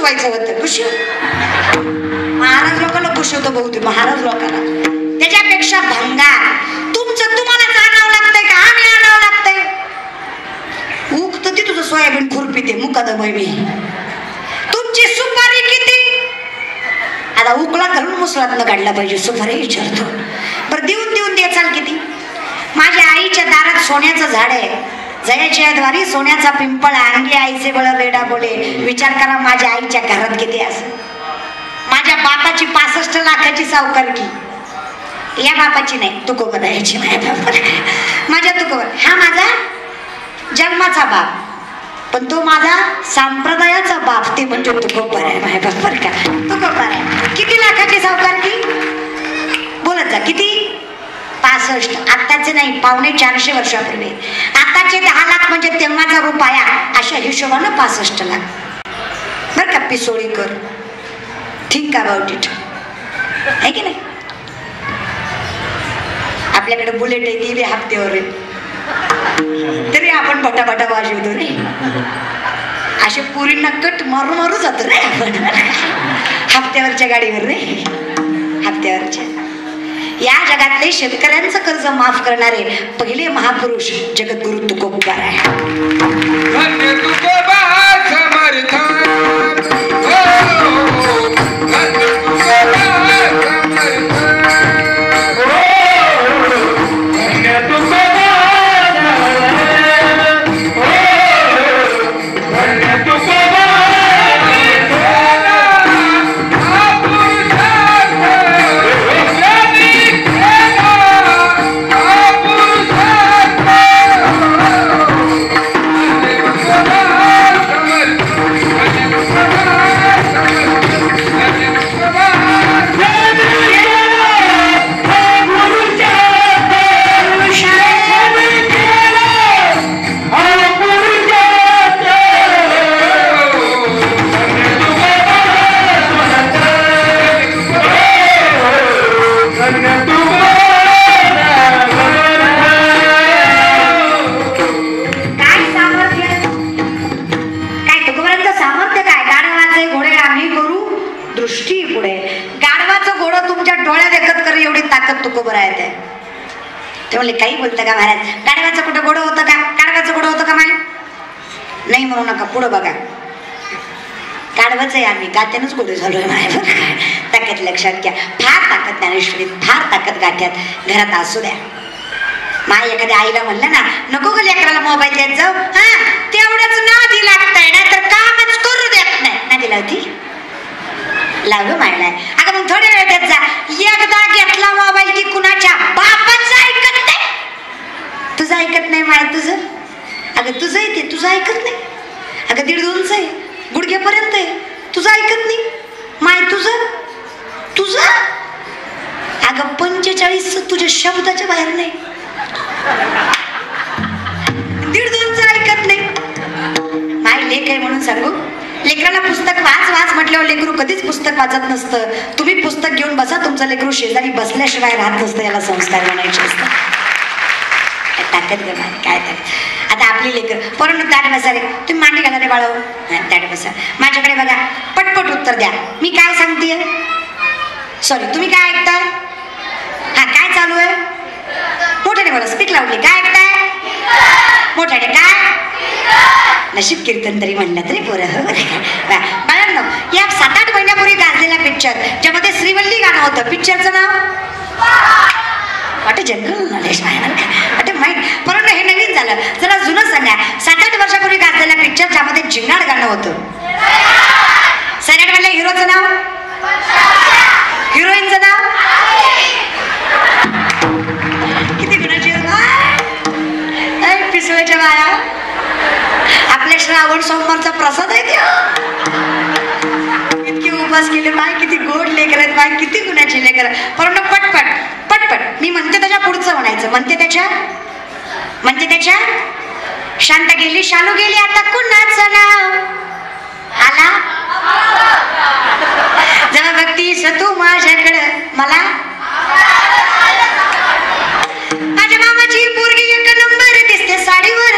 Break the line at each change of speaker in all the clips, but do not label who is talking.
घुसवायचं होतं. घुसव महाराज लोकांना घुसवतो बहुतेक महाराज लोकांना. त्याच्यापेक्षा भंगार तुमचं तुम्हाला आणावं लागतंय का आम्ही आणावं लागतंय? उगत ती तुझं सोयाबीन खुरपी ते मुकादम आहे मी. तुमची सुपारी किती? आता उकळा घालून मुसळातनं काढला पाहिजे सुपारी विचारतो. बरं देऊन देऊन द्याचाल किती? माझ्या आईच्या दारात सोन्याचं झाड आहे. जयाच्या द्वारी सोन्याचा पिंपळ अंगी आईचे बळ रेडा बोले. विचार करा माझ्या आईच्या घरात किती असं. माझ्या बापाची 65 लाखाची सावकारकी. या बापाची नाही तुकोबा द्यायची नाही माझ्या तुकोबा. हा माझा जन्माचा बाप पण तो माझा संप्रदायाचा बाप ते म्हणजे तुकोबा आहे माझ्या बाप बरं का. तुकोबा आहे. किती लाखाची सावकारकी बोलत जा. किती? 65. आत्ताचे नाही 450 वर्षापूर्वी. आताचे 10 लाख म्हणजे तेव्हाचा रुपया अशा हिशोबानं 65 लाख बरं का. पिसोळीकर थिंक अबाउट इट आहे की नाही. आपल्याकडे बुलेट आहे ती बी हप्त्यावर आहे तरी आपण बटाबटा वाजवतो रे. असे पुरींना कट मारू मारू जातो रे आपण हप्त्यावरच्या गाडीवर रे. हप्त्यावरच्या. या जगातले शेतकऱ्यांचं कर्ज माफ करणारे पहिले महापुरुष जगद्गुरु तुकोबा आहे. काही बोलतं का महाराज? गाढवाचं कुठं घोडं होतं का? गाढवाचं घोडं होतं का माय? नाही म्हणू नका. पुढं बघा. गाढवाच आहे आम्ही गात्यानंच घोडे झालोय माय. ताकद लक्षात घ्या. फार ताकद ज्ञानेश्वरीत फार ताकद गाठ्यात घरात असू द्या. माय एखाद्या आईला म्हणलं ना नको ग लेकराला मोबाईल देत जाऊ हा तेवढंच नादी लागतंय नाही तर कामच करू देत नाही. नादी लावती लावलं मायला. अगं मग थोड्या वेळ देत जा. एकदा घेतला मोबाईल की कुणाच्या बापाचं ऐकत नाही. तुझं ऐकत नाही माय. तुझं अगं तुझं आहे ते तुझं ऐकत नाही. अगं 1.5-2 आहे गुडघ्यापर्यंत आहे तुझं ऐकत नाही माय. तुझं अगं 45 तुझ्या शब्दाच्या बाहेर नाही. 1.5-2 ऐकत नाही माय. लेख आहे म्हणून सांगू. लेकराला पुस्तक वाच म्हटल्यावर लेकरू कधीच पुस्तक वाचत नसतं. तुम्ही पुस्तक घेऊन बसा. तुमचं लेकरू शेजारी बसल्याशिवाय राहत नसतं. याला संस्कार म्हणायचे असतात. ताकद ग काय तर. आता आपली लेकर परंतु ताट बसा रे. तुम्ही मांडी घाला रे बाळव. ताट बसा. माझ्याकडे बघा. पटपट उत्तर द्या. मी काय सांगतेय सॉरी तुम्ही काय ऐकताय? हा काय चालू आहे? मोठ्याने बोला. स्पीक लावली. काय ऐकताय? मोठ्याने काय? नशीब कीर्तन तरी म्हणलं तरी पोरं. बाळांनो या 7-8 महिन्यापूर्वी गाजलेला पिक्चर ज्यामध्ये श्रीवल्ली गाणं होतं. पिक्चरचं नाव वाटतं जनरल नॉलेज वाटतं माहीत. परंतु हे नवीन झालं. जरा जुनं सांगा. 7-8 वर्षापूर्वी गाजलेला पिक्चर ज्यामध्ये जिंगाड गाणं होतं. सैराट मधल्या हिरोचं नाव हिरोईनचं नाव किती गुणाची पिसवायच्या बाया. आपल्या श्रावण सोमवारचा प्रसाद आहे त्या. इतकी उपास केले माय. किती गोड लेकर आहेत माय. किती गुणाची लेकर. परंतु पटपट पटपट मी म्हणते त्याच्या पुढचं म्हणायचं. म्हणते त्याच्या शांत गेली शालू गेली आता कुणाचं नाव आला. जेव्हा बघतीस तू माझ्याकडं मला माझ्या मामाची पोरगी 1 नंबर दिसते साडीवर.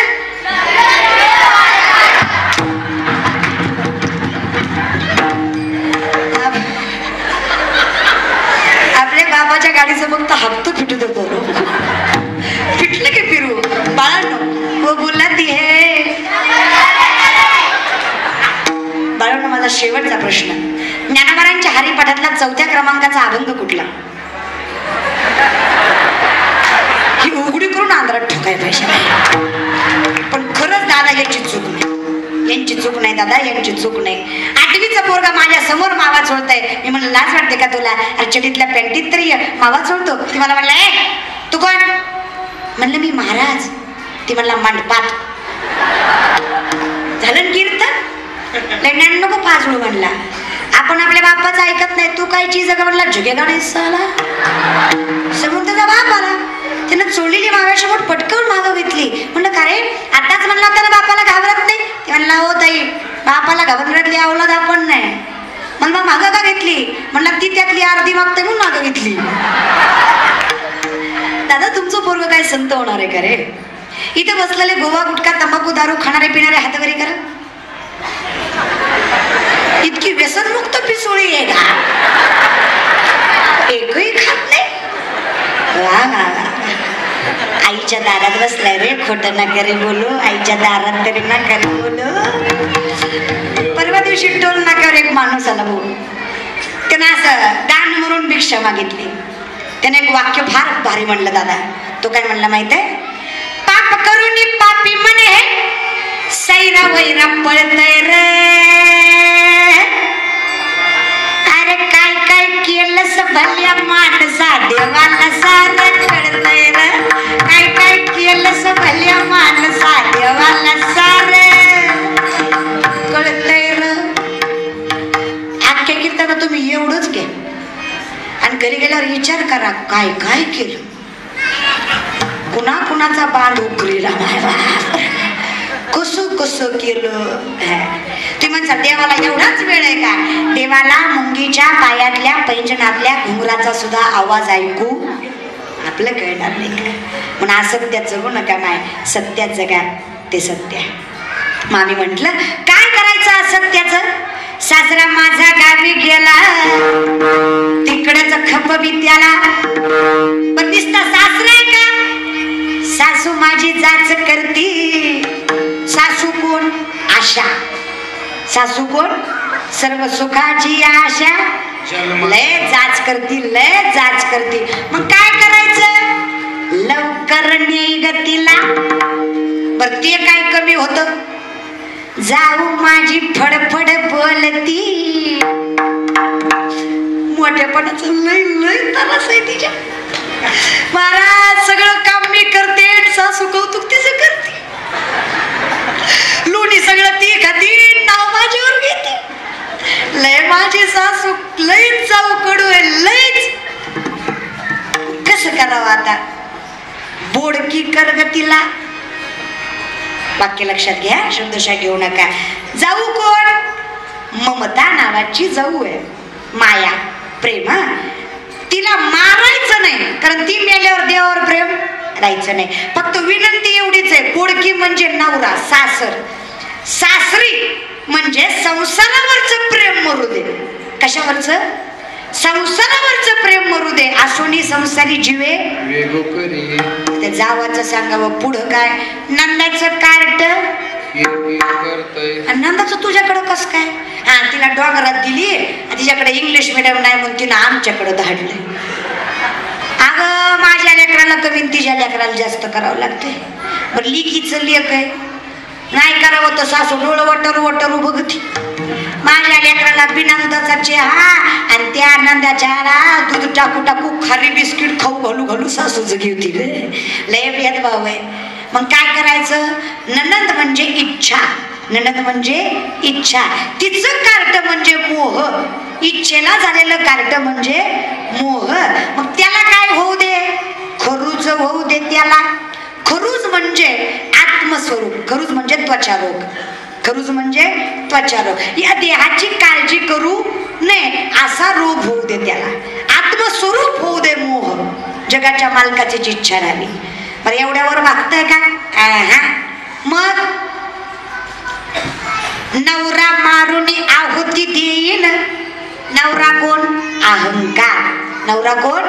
बाळांनो, माझा शेवटचा प्रश्न, ज्ञानोबारांच्या हरिपाठातला 4थ्या क्रमांकाचा अभंग कुठला? ही उघडी करून आंध्रात ठोकाय पाहिजे. पण खरंच दादा यांची चूक नाही, यांची चूक नाही दादा, यांची चूक नाही. 8वीचा पोरगा माझ्या समोर मावा चोळताय. मी म्हणलं लाज वाटते का तुला? अरे चडीतल्या पॅन्टीत तरी मावा चोळतो. ती मला म्हणलं ए तू कोण? म्हणलं मी महाराज. ती म्हणला मंडपात. झालं कीर्तन लढण्यानं नको पाजळू म्हणला. आपण आपल्या बाप्पाचं ऐकत नाही. तू काय चीज का म्हणला झुकेगा नाही साला. समोर त्याचा बाप आला, त्यानं चोळलेली माव्यासमोर पटकवून मागं घेतली. म्हणलं का रे आताच म्हणला होता ना बापाला घाबरत नाही? ते म्हणला हो ताई, बापाला घाबरण्यातली अवलाद आपण नाही. मग मागं का घेतली? म्हणला ती त्यातली अर्धी मागते म्हणून मागं घेतली. दादा तुमचं पोरगं काय संत होणार आहे का रे? इथे बसलेले गोवा गुटखा तंबाखू दारू खाणारे पिणारे हातवरी करा. इतकी व्यसनमुक्त पिसोळी आहे का? एकही खात नाही. वा वा वा. आईच्या दारात बसलाय रे, खोटं ना करे बोलू. आईच्या दारात तरी ना करे बोलू. परवा दिवशी टोल नाक्यावर एक माणूस आला भाऊ. त्यानं असं दान म्हणून भिक्षा मागितली. त्याने एक वाक्य फार भारी म्हणलं दादा. तो काय म्हणला माहित आहे? पाप करून पापी म्हणे सैरा वैरा पळतय रे. अरे काय काय केलंस भल्या माणसा देवाला सारं कळतय रे. काय काय केलंस भल्या माणसा देवाला सारं कळतय रे. आख्या कीर्तनात तुम्ही एवढंच घे आणि घरी गेल्यावर विचार करा काय काय केलं. कुणा कुणाचा बांध उकरीला कसं कसं केलं. ते म्हणता देवाला एवढाच वेळ आहे का? देवाला मुंगीच्या पायातल्या पैंजणातल्या घुंगराचा सुद्धा आवाज ऐकू आपलं कळणार नाही का? म्हणून असत्यात जगू नका माय, सत्यात जगा, ते सत्य आहे. मामी म्हटलं काय करायचं असत्याचं? सासरा माझा गावी गेला, तिकडच खप बी त्याला. पण दिसता सासरा आहे का? सासू माझी जाच करती. सासू कोण? आशा. सासू कोण? सर्व सुखाची आशा. लय जाच करती, लय जाच करती. मग काय करायचं? लवकर नेई गतीला. बर ते काय कमी होत? जाऊ माझी फडफड बोलती. मोठेपणाचं लय लय त्रास आहे तिच्या. महाराज सगळं काम मी करते, सासू कौतुक तिचं करते. लोणी सगळं ती खाती, नाव माझ्यावर घेते. लय माझी सासू लयच जाऊ कडू आहे, लयच. कसं करावं आता? बोडकी कर ग तिला. वाक्य लक्षात घ्या, शब्दशा घेऊ नका. जाऊ कोण? ममता नावाची जाऊ आहे. माया, प्रेम. तिला मारायचं नाही, कारण ती मेल्यावर देवावर प्रेम राहायचं नाही. फक्त विनंती एवढीच आहे, बोडकी म्हणजे नवरा, सासर. सासरी म्हणजे संसारावरचं प्रेम मरू दे. कशावरचं? संसारावरचं प्रेम मरू दे. आसोनी संसारी जीवे त्या जावाचं सांगावं. पुढं काय? नंदाचं कार्ट. नंदाचं तुझ्याकडं कस काय? हा, तिला डोंगरात दिली, तिच्याकडे इंग्लिश मिडियम नाही म्हणून तिनं आमच्याकडं धाडले. अगं माझ्या लेकराला कमी, तिच्या लेकराला जास्त करावं लागते. बरं लिकीचं लेक आहे, नाही करावं तर सासू डोळं वटर वटर बघती. माझ्या लेकराला बिनंदाचा चहा आणि त्या आनंदाच्या दूध टाकू टाकू खारी बिस्किट खाऊ घालू घालू सासू जगी होती रे. लय भेदभाव आहे. मग काय करायचं? ननंद म्हणजे इच्छा. ननंद म्हणजे इच्छा. तिचं कार्ट म्हणजे मोह. इच्छेला झालेलं कार्ट म्हणजे मोह. मग त्याला काय होऊ दे? खरूज होऊ दे त्याला. खरूज म्हणजे आत्मस्वरूप. खरूज म्हणजे त्वचारोग. खरूज म्हणजे त्वचारोग. या देहाची काळजी करू नये असा रोग होऊ दे त्याला. आत्मस्वरूप होऊ दे मोह. जगाच्या मालकाची इच्छा राहिली. बरं एवढ्यावर वागतंय का? मग नवरा मारून आहुती देईन. नवरा कोण? अहंकार. नवरा कोण?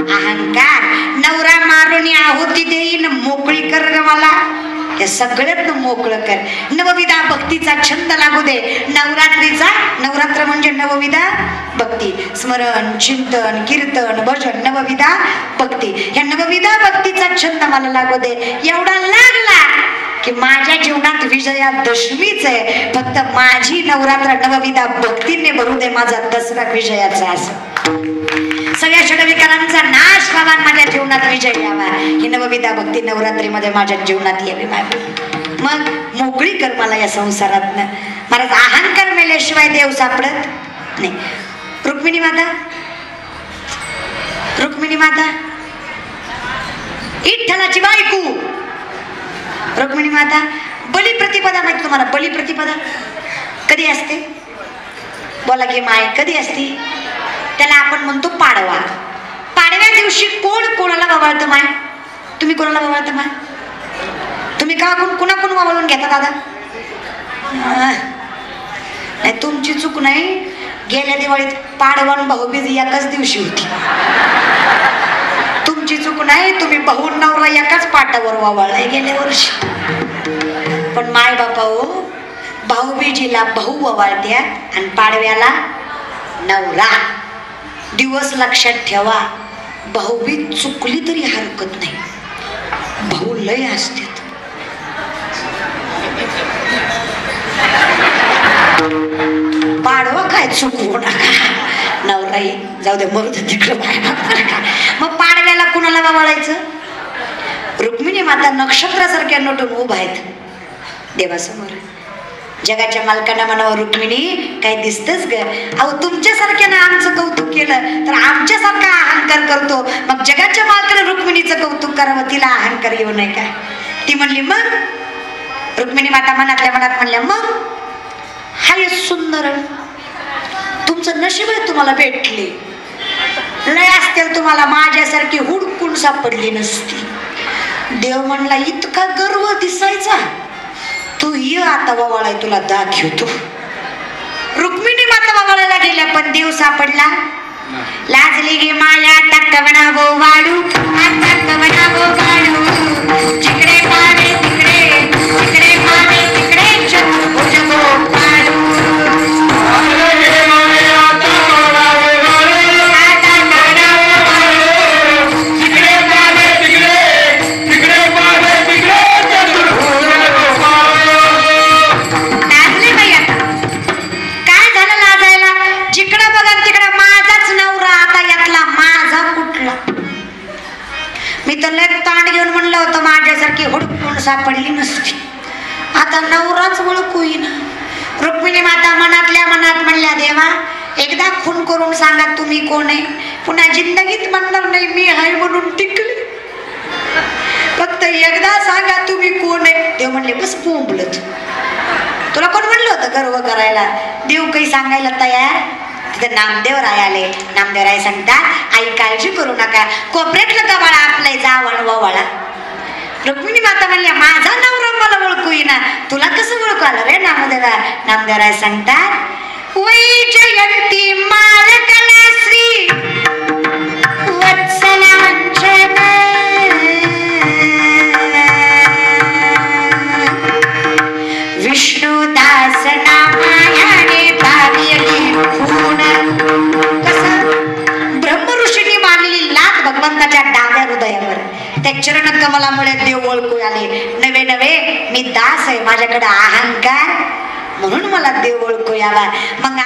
अहंकार. नवरा मारून आहुती देईन. मोकळी कर ग मला. या सगळ्यातनं मोकळं कर. नवविधा भक्तीचा छंद लागू दे. नवरात्रीचा, नवरात्र म्हणजे नवविधा भक्ती, स्मरण, चिंतन, कीर्तन, भजन, नवविधा भक्ती. या नवविधा भक्तीचा छंद मला लागू दे. एवढा लागला की माझ्या जीवनात विजयादशमीच आहे. फक्त माझी नवरात्र नवविधा भक्तीने भरू दे. माझा दसरा विजयाचा असं. सगळ्या षडविकारांचा नाश व्हावा, माझ्या जीवनात विजय यावा. ही नवविधा भक्ती नवरात्रीमध्ये माझ्या जीवनात यावी. मग मोकळी कर मला या संसारातनं. महाराज अहंकार मेल्याशिवाय देव सापडत नाही. रुक्मिणी माता, रुक्मिणी माता विठ्ठलाची बायको रुक्मिणी माता. बलिप्रतिपदा माहिती तुम्हाला? बलिप्रतिपदा कधी असते? बोला की माय, कधी असते? त्याला आपण म्हणतो पाडवा. पाडव्या दिवशी कोण कोणाला ववाळतं माय? तुम्ही कोणाला ववाळतं माय? तुम्ही का कुणाकडून ववाळून घेता दादा? नाही, तुमची चूक नाही. गेल्या दिवाळीत पाडवान भाऊबीज एकाच दिवशी होती. तुमची चूक नाही. तुम्ही भाऊ नवरा एकाच पाटावर ववाळलाय गेल्या वर्षी. पण माय बापा हो, भाऊबीजीला भाऊ ववाळत्यात आणि पाडव्याला नवरा. दिवस लक्षात ठेवा. भाऊबीज चुकली तरी हरकत नाही. भाऊ लय असतात. पाडवा काय चुकवू नका. नवराई जाऊ दे, मरू दे तिकडं. मग पाडव्याला कुणाला ववाळायचं? रुक्मिणी माता नक्षत्रासारख्या नटून उभा आहेत देवासमोर. जगाच्या मालकांना म्हणावं, रुक्मिणी काय दिसतच ग? अहो तुमच्यासारख्यानं आमचं कौतुक केलं तर आमच्यासारखा अहंकार करतो. मग जगाच्या मालकानं रुक्मिणीचं कौतुक करावं, तिला अहंकार येऊ नये काय? ती म्हणली मग. रुक्मिणी माता मनातल्या मनात म्हणल्या, मग हाय सुंदर, तुमचं नशीब आहे तुम्हाला भेटली. लय असतील तुम्हाला, माझ्यासारखी हुडकून सापडली नसती. देव म्हणला, इतका गर्व दिसायचा, तू ये आता ववाळाय, तुला दाखवतो. रुक्मिणी माता ववाळायला गेल्या पण देव सापडला. लाजली गे माया टक्कवणा गो वाळू, टक्कवणा गो वाळू. जिकडे पावे तिकडे, जिकडे पावे तिकडे चतुर्भुज गो वाळू. तांड घेऊन म्हणलं होतं माझ्यासारखी हुडकून सापडली नसती. आता नवराच ओळखू येईना. रुक्मिणी माता मनातल्या मनात म्हणल्या, देवा एकदा खून करून सांगा तुम्ही कोण आहे. पुन्हा जिंदगीत म्हणणार नाही मी आहे म्हणून टिकली. फक्त एकदा सांगा तुम्ही कोण आहे. देव म्हणले, बस बोंबलत. तुला कोण म्हणलं होतं गर्व करायला? देव काही सांगायला तयार. तिथे नामदेवराय आले. नामदेवराय सांगतात, आई काळजी करू नका, कोपऱ्यातलं गवाळा आपलंय, जावण ववाळा. रुक्मिणी माता म्हणल्या, माझा नवरा मला ओळखू येईना, तुला कसं ओळखू आलं रे नामदेवराय? नामदेवराय सांगतात, वैजयंती मालकला श्री वत्सला वंचन विष्णुदास नामायाने भाग्यली खूण. कसं ब्रह्म ऋषींनी मानलेली लात भगवंताच्या डाव्या हृदयावर, त्या चरण कमलामुळे देव ओळखू आले. नवे नवे मी दास आहे, माझ्याकडे अहंकार म्हणून मला देव ओळखू यावा. मग